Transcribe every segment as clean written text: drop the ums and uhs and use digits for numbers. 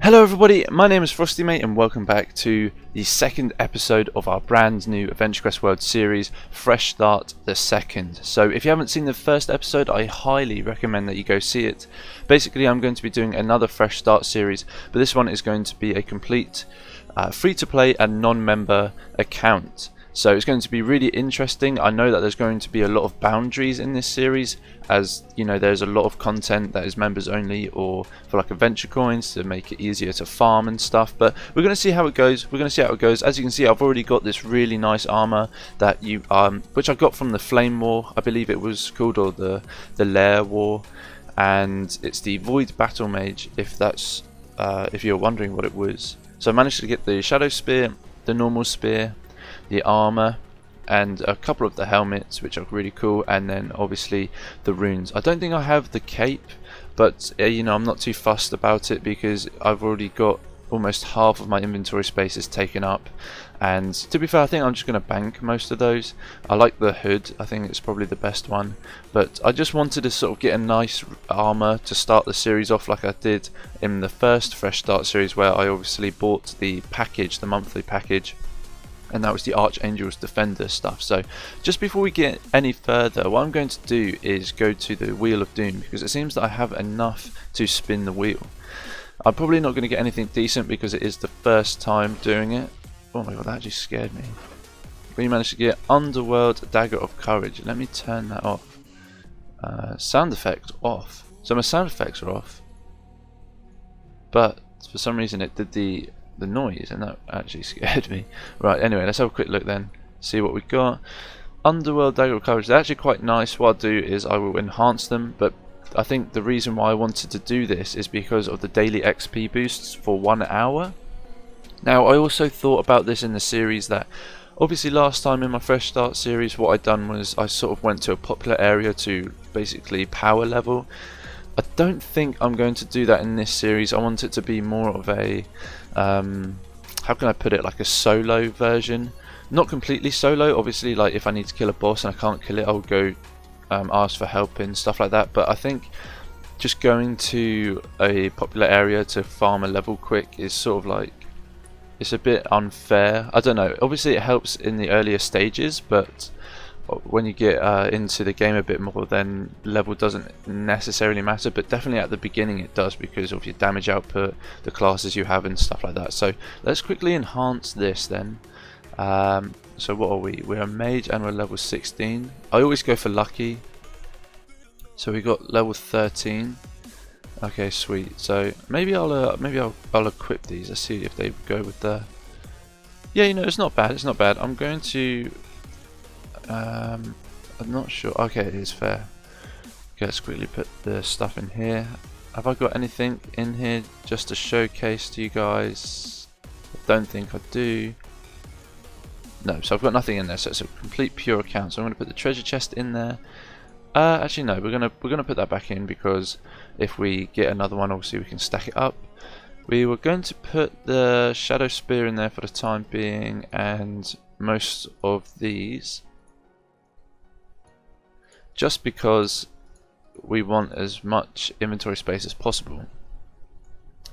Hello everybody, my name is FrostyMate and welcome back to the second episode of our brand new Adventure Quest World series, Fresh Start the Second. So if you haven't seen the first episode, I highly recommend that you go see it. Basically I'm going to be doing another Fresh Start series, but this one is going to be a complete free-to-play and non-member account. So it's going to be really interesting. I know that there's going to be a lot of boundaries in this series, as you know, there's a lot of content that is members only or for like adventure coins to make it easier to farm and stuff. But we're going to see how it goes. As you can see, I've already got this really nice armor that which I got from the Claymore, I believe it was called, or the Lair War, and it's the Void Battle Mage. If you're wondering what it was. So I managed to get the Shadow Spear, the normal spear, the armor, and a couple of the helmets, which are really cool, and then obviously the runes. I don't think I have the cape, but you know, I'm not too fussed about it because I've already got almost half of my inventory space is taken up, and to be fair, I think I'm just going to bank most of those. I like the hood, I think it's probably the best one, but I just wanted to sort of get a nice armor to start the series off like I did in the first Fresh Start series, where I obviously bought the package, the monthly package, and that was the Archangel's Defender stuff. So just before we get any further, what I'm going to do is go to the Wheel of Doom, because it seems that I have enough to spin the wheel. I'm probably not going to get anything decent because it is the first time doing it. Oh my god, that just scared me. We managed to get Underworld Dagger of Courage. Let me turn that off. Sound effects off. So my sound effects are off, but for some reason it did the noise, and that actually scared me. Right, anyway, let's have a quick look then, see what we got. Underworld Dagger of Courage, they're actually quite nice. What I'll do is I will enhance them, but I think the reason why I wanted to do this is because of the daily XP boosts for 1 hour. Now I also thought about this in the series that obviously last time in my Fresh Start series what I'd done was I sort of went to a popular area to basically power level. I don't think I'm going to do that in this series. I want it to be more of a how can I put it, like a solo version. Not completely solo, obviously, like if I need to kill a boss and I can't kill it, I'll go ask for help and stuff like that. But I think just going to a popular area to farm a level quick is sort of like, it's a bit unfair. I don't know, obviously it helps in the earlier stages, but when you get into the game a bit more, then level doesn't necessarily matter, but definitely at the beginning it does because of your damage output, the classes you have and stuff like that. So let's quickly enhance this then. So what are we? We're a mage and we're level 16. I always go for lucky, so we got level 13. Okay, sweet. So maybe I'll equip these. Let's see if they go with the. Yeah, you know, it's not bad. It's not bad. I'm going to. I'm not sure. Okay, it is fair. Okay, let's quickly put the stuff in here. Have I got anything in here just to showcase to you guys? I don't think I do. No, so I've got nothing in there, so it's a complete pure account. So I'm going to put the treasure chest in there. Actually no, we're gonna put that back in because if we get another one, obviously we can stack it up. We were going to put the Shadow Spear in there for the time being, and most of these, just because we want as much inventory space as possible.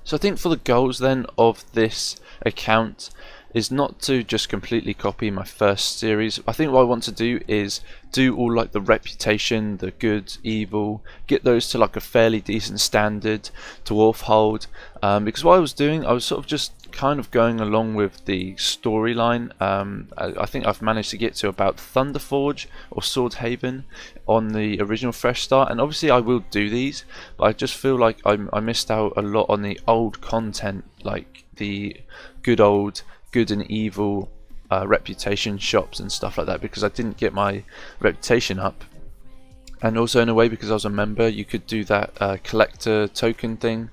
So I think for the goals then of this account is not to just completely copy my first series. I think what I want to do is do all like the reputation, the good, evil, get those to like a fairly decent standard, dwarf hold, because what I was doing, I was sort of just kind of going along with the storyline. I think I've managed to get to about Thunderforge or Sword Haven on the original Fresh Start, and obviously I will do these, but I just feel like I missed out a lot on the old content, like the good old good and evil reputation shops and stuff like that, because I didn't get my reputation up. And also in a way, because I was a member, you could do that collector token thing,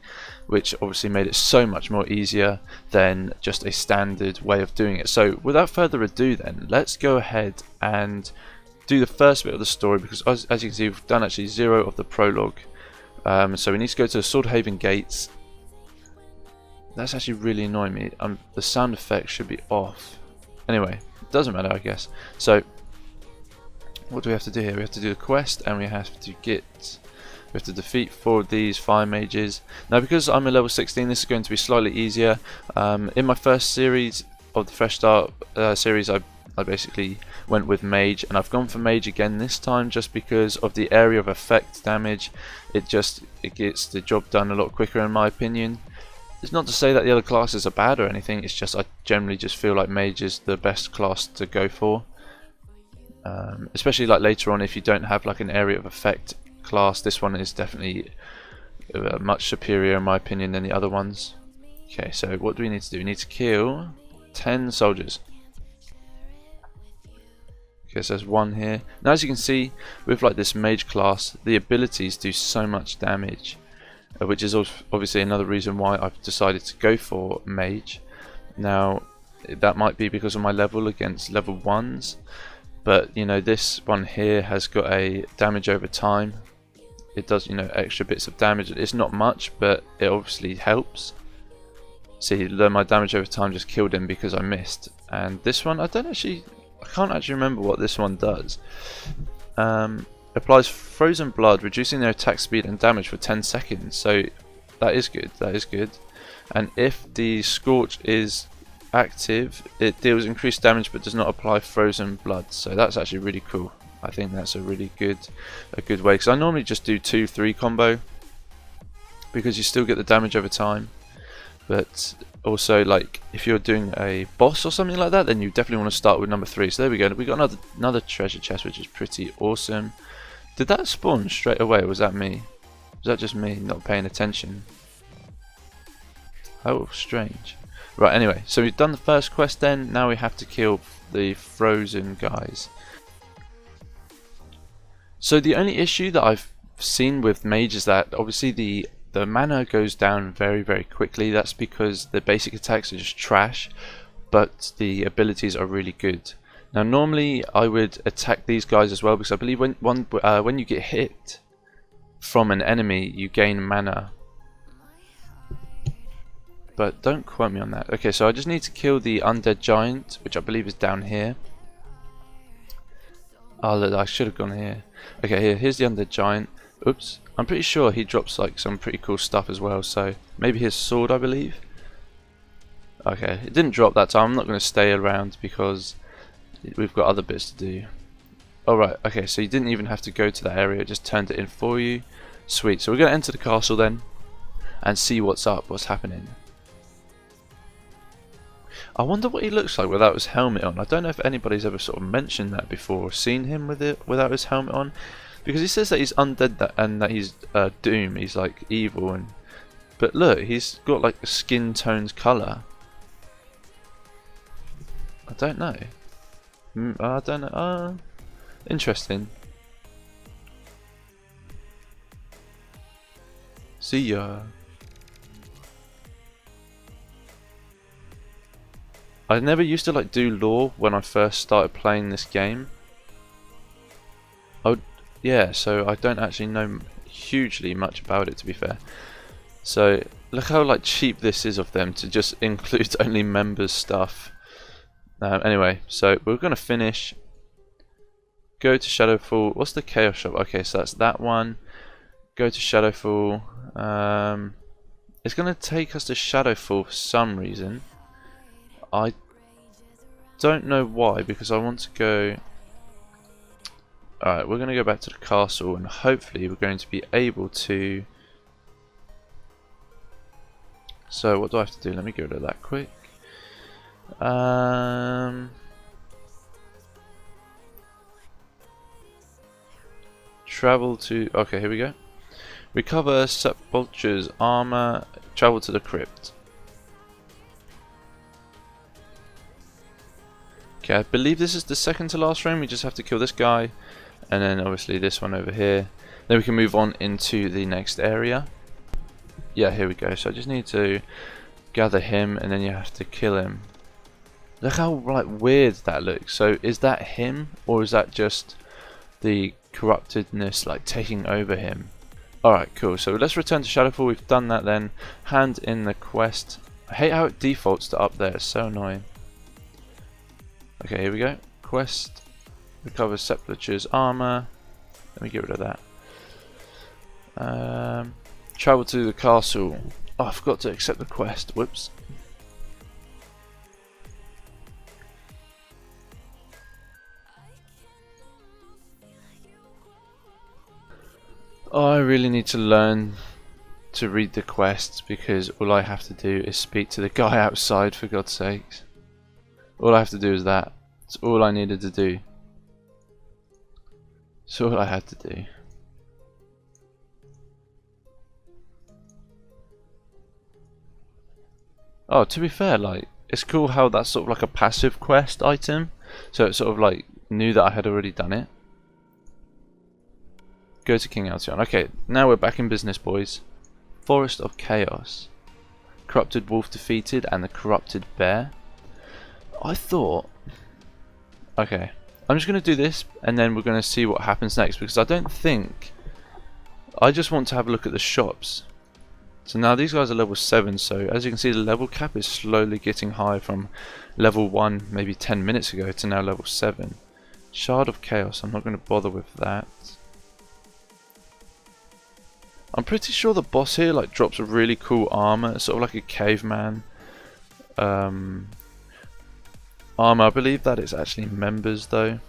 which obviously made it so much more easier than just a standard way of doing it. So without further ado then, let's go ahead and do the first bit of the story, because as you can see, we've done actually 0 of the prologue. So we need to go to Sword Haven gates. That's actually really annoying me. The sound effects should be off. Anyway, it doesn't matter, I guess. So what do we have to do here? We have to do the quest, and we have to We have to defeat 4 of these fire mages. Now because I'm a level 16, this is going to be slightly easier. In my first series of the Fresh Start series, I basically went with Mage, and I've gone for Mage again this time just because of the area of effect damage. It gets the job done a lot quicker in my opinion. It's not to say that the other classes are bad or anything, it's just I generally just feel like Mage is the best class to go for. Especially like later on if you don't have like an area of effect class, this one is definitely much superior in my opinion than the other ones. Okay, so what do we need to do? We need to kill 10 soldiers. Okay, so there's 1 here. Now as you can see, with like this Mage class, the abilities do so much damage, which is obviously another reason why I've decided to go for Mage. Now that might be because of my level against level 1s, but you know, this one here has got a damage over time. It does, you know, extra bits of damage. It's not much, but it obviously helps. See, my damage over time just killed him because I missed. And this one, I can't actually remember what this one does. Applies frozen blood, reducing their attack speed and damage for 10 seconds. So that is good. That is good. And if the Scorch is active, it deals increased damage but does not apply frozen blood. So that's actually really cool. I think that's a really good way, because I normally just do 2-3 combo because you still get the damage over time. But also, like if you're doing a boss or something like that, then you definitely want to start with number 3. So there we go. We got another treasure chest, which is pretty awesome. Did that spawn straight away, or was that me? Was that just me not paying attention? Oh, strange. Right, anyway, so we've done the first quest then. Now we have to kill the frozen guys. So the only issue that I've seen with Mage is that obviously the mana goes down very, very quickly. That's because the basic attacks are just trash, but the abilities are really good. Now normally I would attack these guys as well, because I believe when you get hit from an enemy you gain mana. But don't quote me on that. Okay, so I just need to kill the undead giant, which I believe is down here. Oh, I should have gone here. Okay, here's the undead giant. Oops. I'm pretty sure he drops like some pretty cool stuff as well, so maybe his sword, I believe. Okay, it didn't drop that time. I'm not going to stay around because we've got other bits to do. Alright, okay, so you didn't even have to go to that area, it just turned it in for you. Sweet, so we're going to enter the castle then and see what's up, what's happening. I wonder what he looks like without his helmet on. I don't know if anybody's ever sort of mentioned that before or seen him with it without his helmet on. Because he says that he's undead and that he's doom, he's like evil, but look, he's got like a skin tone's colour. I don't know. I don't know. Interesting. See ya. I never used to like do lore when I first started playing this game. Yeah, so I don't actually know hugely much about it, to be fair. So look how like cheap this is of them to just include only members stuff. Anyway, so we're gonna finish. Go to Shadowfall. What's the Chaos Shop? Okay, so that's that one. Go to Shadowfall. It's gonna take us to Shadowfall for some reason. I don't know why, because I want to go. Alright, we're going to go back to the castle and hopefully we're going to be able to. So what do I have to do? Let me get rid of that quick. Travel to. Okay, here we go. Recover Sepulture's armor. Travel to the crypt. Okay, I believe this is the second to last room. We just have to kill this guy. And then obviously this one over here. Then we can move on into the next area. Yeah, here we go. So I just need to gather him and then you have to kill him. Look how like weird that looks. So is that him or is that just the corruptedness like taking over him? Alright, cool. So let's return to Shadowfall. We've done that then. Hand in the quest. I hate how it defaults to up there. It's so annoying. Okay, here we go. Quest. Recover Sepulture's armor. Let me get rid of that. Travel to the castle. Oh, I forgot to accept the quest. Whoops. Oh, I really need to learn to read the quests because all I have to do is speak to the guy outside, for God's sakes. All I have to do is that. It's all I needed to do. It's all I had to do. Oh, to be fair, like, it's cool how that's sort of like a passive quest item. So it sort of like knew that I had already done it. Go to King Altion. Okay, now we're back in business, boys. Forest of Chaos. Corrupted Wolf defeated and the Corrupted Bear. I thought... Okay, I'm just going to do this and then we're going to see what happens next because I don't think... I just want to have a look at the shops. So now these guys are level 7, so as you can see the level cap is slowly getting high from level 1 maybe 10 minutes ago to now level 7. Shard of Chaos, I'm not going to bother with that. I'm pretty sure the boss here like drops a really cool armor, sort of like a caveman armor. I believe that it's actually members though,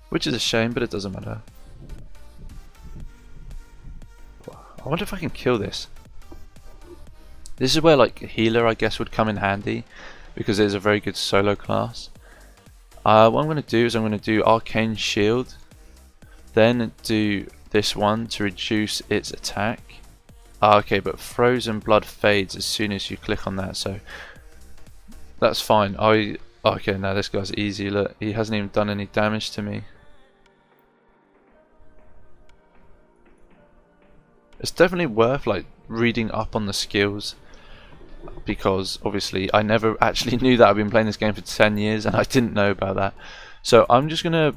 which is a shame, but it doesn't matter. I wonder if I can kill this. This is where like a healer I guess would come in handy because it is a very good solo class. What I'm going to do is I'm going to do Arcane Shield, then do this one to reduce its attack. Okay, but Frozen Blood fades as soon as you click on that, so that's fine. Okay, now this guy's easy. Look, he hasn't even done any damage to me. It's definitely worth like reading up on the skills because obviously I never actually knew that. I've been playing this game for 10 years and I didn't know about that. So I'm just gonna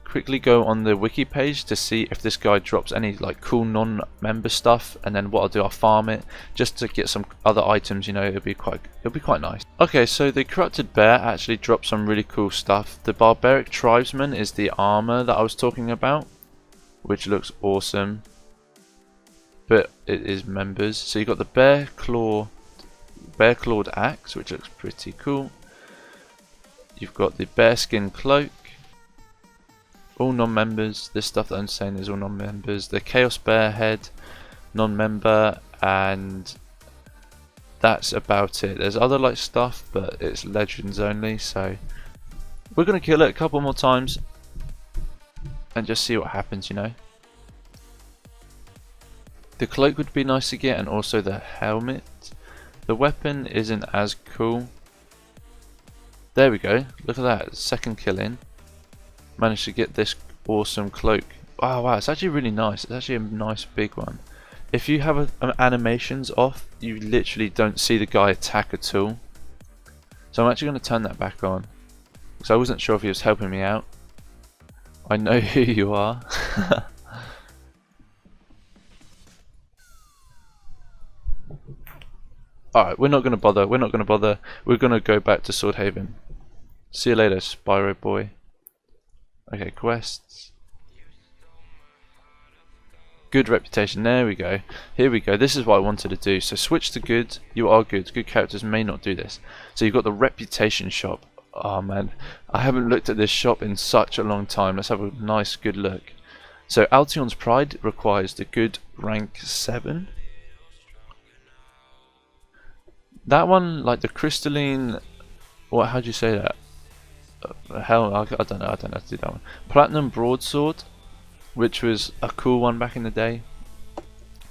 quickly go on the wiki page to see if this guy drops any like cool non-member stuff, and then what I'll do, I'll farm it just to get some other items. You know, it'll be quite nice. Okay, so the Corrupted Bear actually drops some really cool stuff. The Barbaric Tribesman is the armor that I was talking about, which looks awesome, but it is members. So you got the Bear Clawed Axe, which looks pretty cool. You've got the Bearskin Cloak. All non-members. This stuff that I'm saying is all non-members. The Chaos Bear Head, non-member, and that's about it. There's other like stuff, but it's legends only. So we're gonna kill it a couple more times and just see what happens. You know, the cloak would be nice to get, and also the helmet. The weapon isn't as cool. There we go. Look at that. Second kill in. Managed to get this awesome cloak. Oh wow, it's actually really nice. It's actually a nice big one. If you have animations off, you literally don't see the guy attack at all. So I'm actually going to turn that back on because I wasn't sure if he was helping me out. I know who you are. Alright, we're not going to bother. We're going to go back to Swordhaven. See you later, Spyro boy. Okay, quests. Good reputation. There we go. Here we go. This is what I wanted to do. So switch to good. You are good. Good characters may not do this. So you've got the reputation shop. Oh man, I haven't looked at this shop in such a long time. Let's have a nice good look. So Altion's Pride requires the good rank 7. That one, like the crystalline, what? How do you say that? Hell, I don't know. I don't know how to do that one. Platinum Broadsword, which was a cool one back in the day.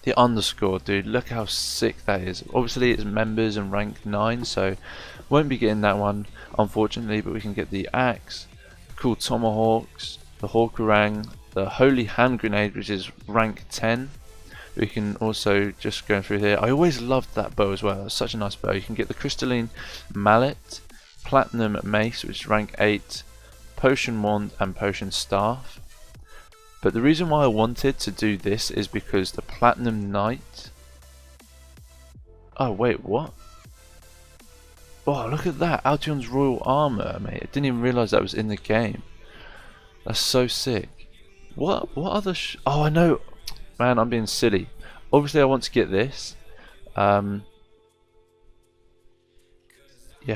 The underscore, dude, look how sick that is. Obviously, it's members and rank 9, so won't be getting that one, unfortunately. But we can get the axe, cool tomahawks, the hawkerang, the holy hand grenade, which is rank 10. We can also just go through here. I always loved that bow as well. It's such a nice bow. You can get the crystalline mallet, platinum mace, which is rank 8, potion wand, and potion staff. But the reason why I wanted to do this is because the platinum knight. Oh wait, what? Oh, look at that! Altion's royal armor, mate. I didn't even realize that was in the game. That's so sick. What other? Oh, I know. Man, I'm being silly. Obviously I want to get this. Yeah,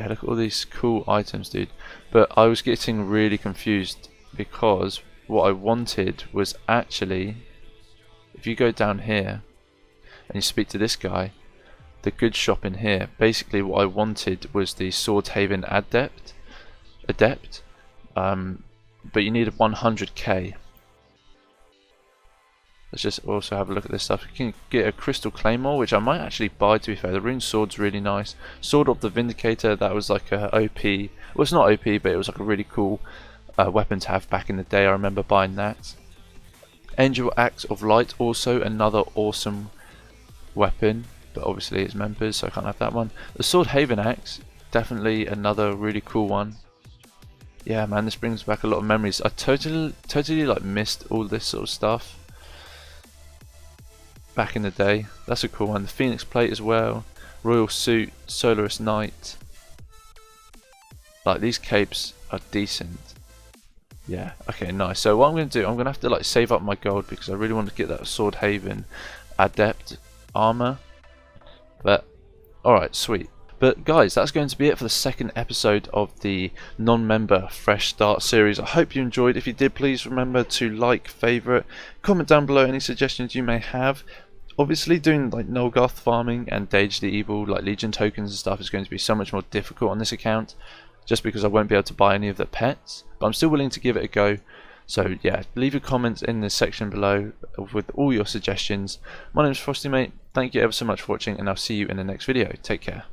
look at all these cool items, dude. But I was getting really confused because what I wanted was actually, if you go down here and you speak to this guy, the goods shop in here, basically what I wanted was the Swordhaven Adept. But you needed 100k. Let's just also have a look at this stuff. You can get a Crystal Claymore, which I might actually buy, to be fair. The rune sword's really nice. Sword of the Vindicator, that was like a OP. Well, it's not OP, but it was like a really cool weapon to have back in the day. I remember buying that. Angel Axe of Light, also another awesome weapon, but obviously it's members, so I can't have that one. The Swordhaven Axe, definitely another really cool one. Yeah, man, this brings back a lot of memories. I totally like missed all this sort of stuff back in the day. That's a cool one. The Phoenix Plate as well. Royal Suit, Solaris Knight. Like, these capes are decent. Yeah, okay, nice. So what I'm going to do, I'm going to have to like save up my gold because I really want to get that Swordhaven Adept armor. But alright, sweet. But guys, that's going to be it for the second episode of the non-member Fresh Start series. I hope you enjoyed. If you did, please remember to like, favourite, comment down below any suggestions you may have. Obviously doing like Nolgarth farming and Dage the Evil, like Legion tokens and stuff, is going to be so much more difficult on this account, just because I won't be able to buy any of the pets. But I'm still willing to give it a go. So yeah, leave your comments in the section below with all your suggestions. My name is FrostyMate. Thank you ever so much for watching, and I'll see you in the next video. Take care.